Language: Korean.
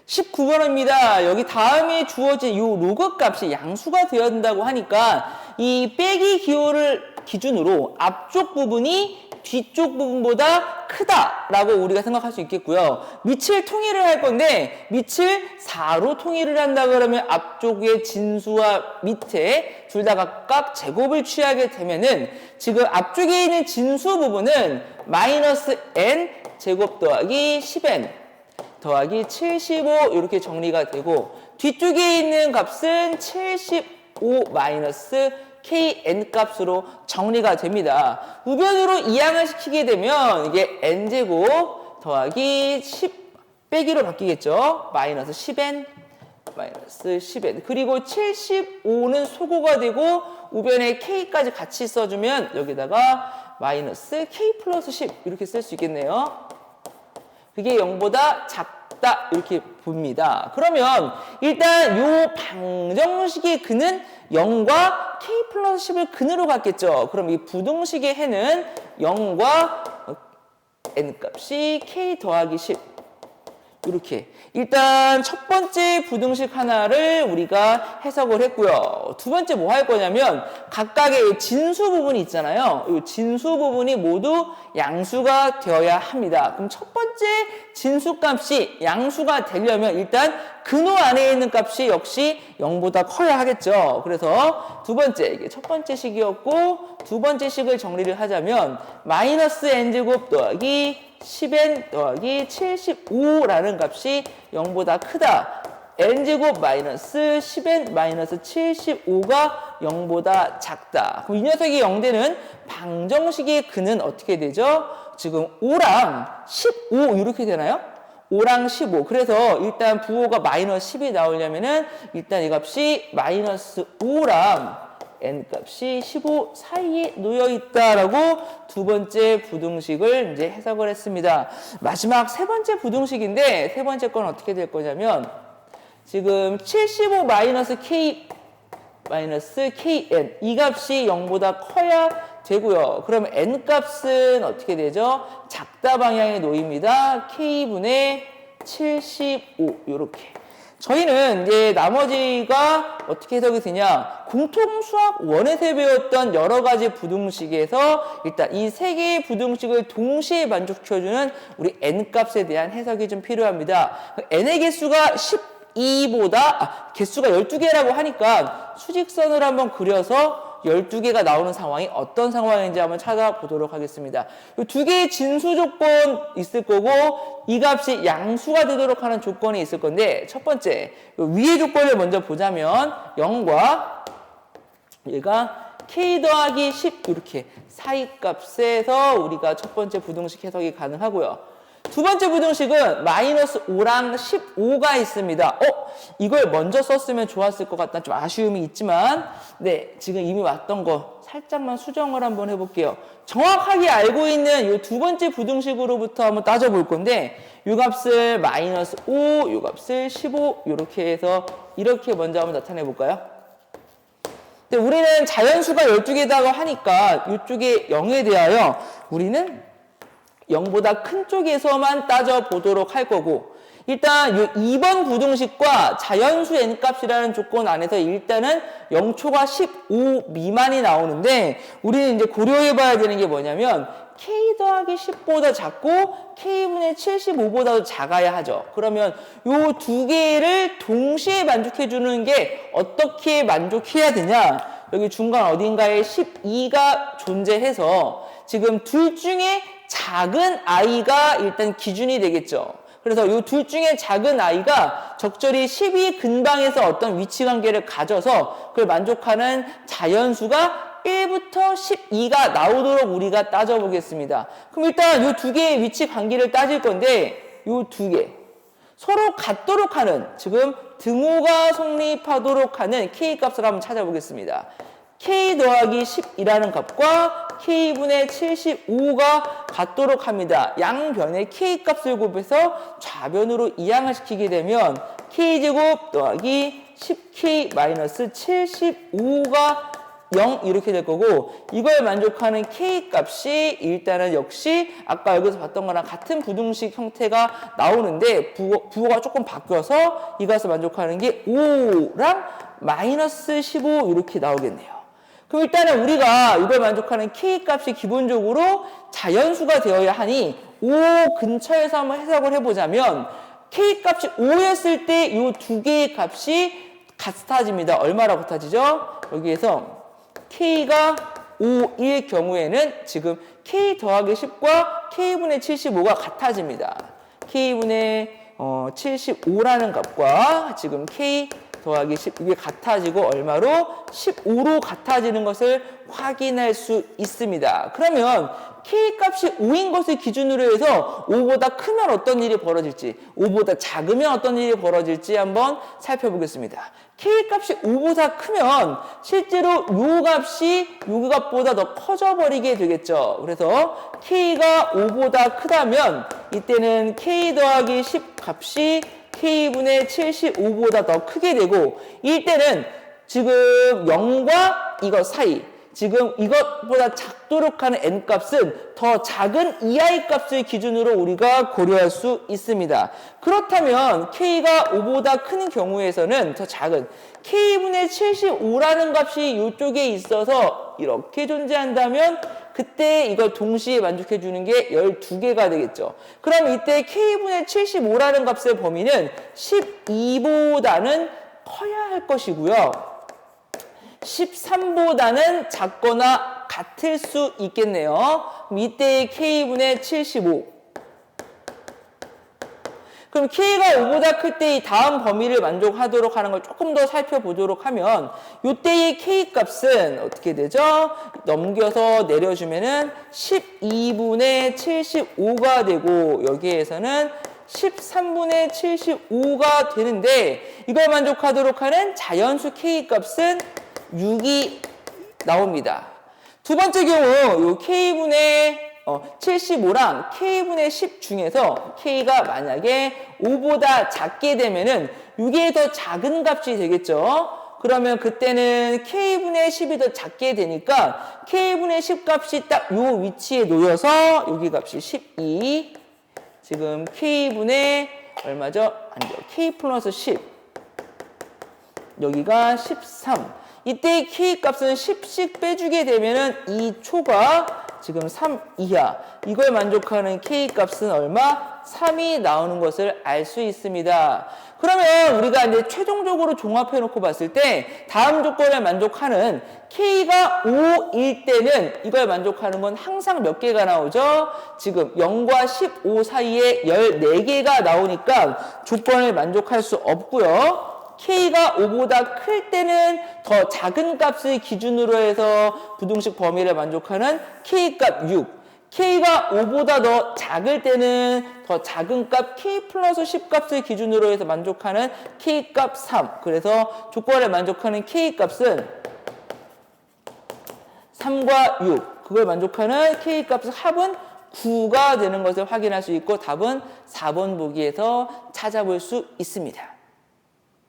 19번입니다. 여기 다음에 주어진 요 로그 값이 양수가 되어야 된다고 하니까 이 빼기 기호를 기준으로 앞쪽 부분이 뒤쪽 부분보다 크다라고 우리가 생각할 수 있겠고요. 밑을 통일을 할 건데 밑을 4로 통일을 한다 그러면 앞쪽의 진수와 밑에 둘 다 각각 제곱을 취하게 되면은 지금 앞쪽에 있는 진수 부분은 마이너스 n 제곱 더하기 10n 더하기 75 이렇게 정리가 되고 뒤쪽에 있는 값은 75 마이너스 kn 값으로 정리가 됩니다. 우변으로 이항을 시키게 되면 이게 n제곱 더하기 10 빼기로 바뀌겠죠. 마이너스 10n 마이너스 10n 그리고 75는 소거가 되고 우변에 k까지 같이 써주면 여기다가 마이너스 k 플러스 10 이렇게 쓸 수 있겠네요. 그게 0보다 작다 이렇게 봅니다. 그러면 일단 요 방정식의 근은 0과 k 플러스 10을 근으로 갖겠죠. 그럼 이 부등식의 해는 0과 n 값이 k 더하기 10 이렇게 일단 첫 번째 부등식 하나를 우리가 해석을 했고요. 두 번째 뭐 할 거냐면 각각의 진수 부분이 있잖아요. 이 진수 부분이 모두 양수가 되어야 합니다. 그럼 첫 번째 진수 값이 양수가 되려면 일단 근호 안에 있는 값이 역시 0보다 커야 하겠죠. 그래서 두 번째 이게 첫 번째 식이었고 두 번째 식을 정리를 하자면 마이너스 n제곱 더하기 10n 더하기 75라는 값이 0보다 크다. n제곱 마이너스 10n 마이너스 75가 0보다 작다. 그럼 이 녀석이 0되는 방정식의 근은 어떻게 되죠? 지금 5랑 15 이렇게 되나요? 5랑 15. 그래서 일단 부호가 마이너스 10이 나오려면은 일단 이 값이 마이너스 5랑 n 값이 15 사이에 놓여 있다라고 두 번째 부등식을 이제 해석을 했습니다. 마지막 세 번째 부등식인데 세 번째 건 어떻게 될 거냐면 지금 75 마이너스 k 마이너스 kn 이 값이 0보다 커야 되고요. 그럼 n 값은 어떻게 되죠? 작다 방향에 놓입니다. k분의 75 이렇게. 저희는 이제 나머지가 어떻게 해석이 되냐 공통 수학 1에서 배웠던 여러 가지 부등식에서 일단 이 세 개의 부등식을 동시에 만족시켜주는 우리 n 값에 대한 해석이 좀 필요합니다. n의 개수가 12보다 개수가 12개라고 하니까 수직선을 한번 그려서 12개가 나오는 상황이 어떤 상황인지 한번 찾아보도록 하겠습니다. 이 두 개의 진수 조건 있을 거고 이 값이 양수가 되도록 하는 조건이 있을 건데 첫 번째 위의 조건을 먼저 보자면 0과 얘가 k 더하기 10 이렇게 사이 값에서 우리가 첫 번째 부등식 해석이 가능하고요. 두 번째 부등식은 마이너스 5랑 15가 있습니다. 이걸 먼저 썼으면 좋았을 것 같다. 좀 아쉬움이 있지만 네, 지금 이미 왔던 거 살짝만 수정을 한번 해볼게요. 정확하게 알고 있는 이 두 번째 부등식으로부터 한번 따져볼 건데 이 값을 마이너스 5, 이 값을 15 이렇게 해서 이렇게 먼저 한번 나타내 볼까요? 근데 우리는 자연수가 12개다고 하니까 이쪽에 0에 대하여 우리는 0보다 큰 쪽에서만 따져보도록 할 거고 일단 이 2번 부등식과 자연수 n값이라는 조건 안에서 일단은 0초가 15 미만이 나오는데 우리는 이제 고려해 봐야 되는 게 뭐냐면 k 더하기 10보다 작고 k분의 75보다도 작아야 하죠. 그러면 요 두 개를 동시에 만족해 주는 게 어떻게 만족해야 되냐 여기 중간 어딘가에 12가 존재해서 지금 둘 중에 작은 아이가 일단 기준이 되겠죠. 그래서 이 둘 중에 작은 아이가 적절히 12 근방에서 어떤 위치 관계를 가져서 그걸 만족하는 자연수가 1부터 12가 나오도록 우리가 따져보겠습니다. 그럼 일단 이 두 개의 위치 관계를 따질 건데 이 두 개 서로 같도록 하는 지금 등호가 성립하도록 하는 k 값을 한번 찾아보겠습니다. k 더하기 10이라는 값과 k분의 75가 같도록 합니다. 양변의 k 값을 곱해서 좌변으로 이항을 시키게 되면 k제곱 더하기 10k 마이너스 75가 0 이렇게 될 거고 이걸 만족하는 K 값이 일단은 역시 아까 여기서 봤던 거랑 같은 부등식 형태가 나오는데 부호가 조금 바뀌어서 이 값을 만족하는 게 5랑 마이너스 15 이렇게 나오겠네요. 그럼 일단은 우리가 이걸 만족하는 K 값이 기본적으로 자연수가 되어야 하니 5 근처에서 한번 해석을 해보자면 K 값이 5였을 때 이 두 개의 값이 같아집니다. 얼마나 같아지죠? 여기에서 K가 5일 경우에는 지금 K 더하기 10과 K분의 75가 같아집니다. K분의 75라는 값과 지금 K 더하기 10 이게 같아지고 얼마로? 15로 같아지는 것을 확인할 수 있습니다. 그러면 K 값이 5인 것을 기준으로 해서 5보다 크면 어떤 일이 벌어질지 5보다 작으면 어떤 일이 벌어질지 한번 살펴보겠습니다. K 값이 5보다 크면 실제로 요 값이 요 값보다 더 커져 버리게 되겠죠. 그래서 K가 5보다 크다면 이때는 K 더하기 10 값이 K분의 75보다 더 크게 되고 이때는 지금 0과 이거 사이 지금 이것보다 작도록 하는 n값은 더 작은 ei 값을 기준으로 우리가 고려할 수 있습니다. 그렇다면 k가 5보다 큰 경우에서는 더 작은 k분의 75라는 값이 이쪽에 있어서 이렇게 존재한다면 그때 이걸 동시에 만족해 주는 게 12개가 되겠죠. 그럼 이때 k분의 75라는 값의 범위는 12보다는 커야 할 것이고요. 13보다는 작거나 같을 수 있겠네요. 그럼 이때의 k분의 75. 그럼 k가 5보다 클 때 이 다음 범위를 만족하도록 하는 걸 조금 더 살펴보도록 하면 이때의 k 값은 어떻게 되죠? 넘겨서 내려주면은 12분의 75가 되고 여기에서는 13분의 75가 되는데 이걸 만족하도록 하는 자연수 k 값은 6이 나옵니다. 두 번째 경우 요 k분의 75랑 k분의 10 중에서 k가 만약에 5보다 작게 되면은 이게 더 작은 값이 되겠죠. 그러면 그때는 k분의 10이 더 작게 되니까 k분의 10 값이 딱 요 위치에 놓여서 여기 값이 12 지금 k분의 얼마죠? 아니죠. k 플러스 10 여기가 13 이때 k 값은 10씩 빼주게 되면은 이 초가 지금 3 이하 이걸 만족하는 k 값은 얼마? 3이 나오는 것을 알 수 있습니다. 그러면 우리가 이제 최종적으로 종합해 놓고 봤을 때 다음 조건을 만족하는 k가 5일 때는 이걸 만족하는 건 항상 몇 개가 나오죠? 지금 0과 15 사이에 14개가 나오니까 조건을 만족할 수 없고요. k가 5보다 클 때는 더 작은 값을 기준으로 해서 부등식 범위를 만족하는 k값 6 k가 5보다 더 작을 때는 더 작은 값 k 플러스 10 값을 기준으로 해서 만족하는 k값 3 그래서 조건을 만족하는 k값은 3과 6 그걸 만족하는 k값의 합은 9가 되는 것을 확인할 수 있고 답은 4번 보기에서 찾아볼 수 있습니다.